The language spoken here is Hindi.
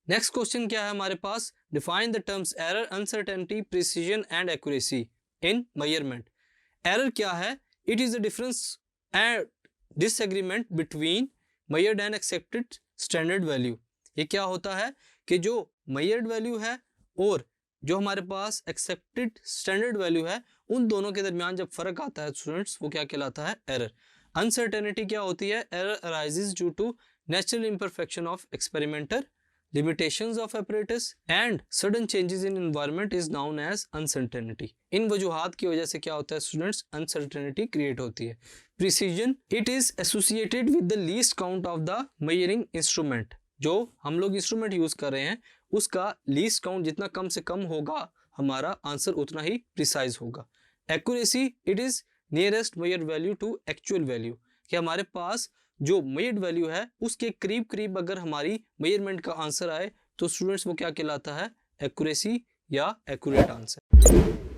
नेक्स्ट क्वेश्चन क्या है हमारे पास, define the terms error, uncertainty, precision and accuracy in measurement. Error क्या है? It is the difference and disagreement between measured and accepted standard value. ये क्या होता है कि जो मेजर्ड वैल्यू है और जो हमारे पास एक्सेप्टेड स्टैंडर्ड वैल्यू है, उन दोनों के दरमियान जब फर्क आता है स्टूडेंट्स, वो क्या कहलाता है? एरर। अनसर्टेनिटी क्या होती है? Error arises due to natural imperfection of experimenter, limitations of apparatus and sudden changes in environment is known as uncertainty। इन वजूहात की वजह से क्या होता है स्टूडेंट्स? अनसर्टेनिटी क्रिएट होती है। Precision, it is associated with the least count of the measuring instrument. जो हम लोग इंस्ट्रूमेंट यूज कर रहे हैं उसका लीस्ट काउंट जितना कम से कम होगा, हमारा आंसर उतना ही प्रिसाइज होगा। Accuracy, it is nearest measured value to actual value, कि हमारे पास जो मेजर्ड वैल्यू है उसके करीब करीब अगर हमारी मेजरमेंट का आंसर आए तो स्टूडेंट्स वो क्या कहलाता है? एक्यूरेसी या एक्यूरेट आंसर।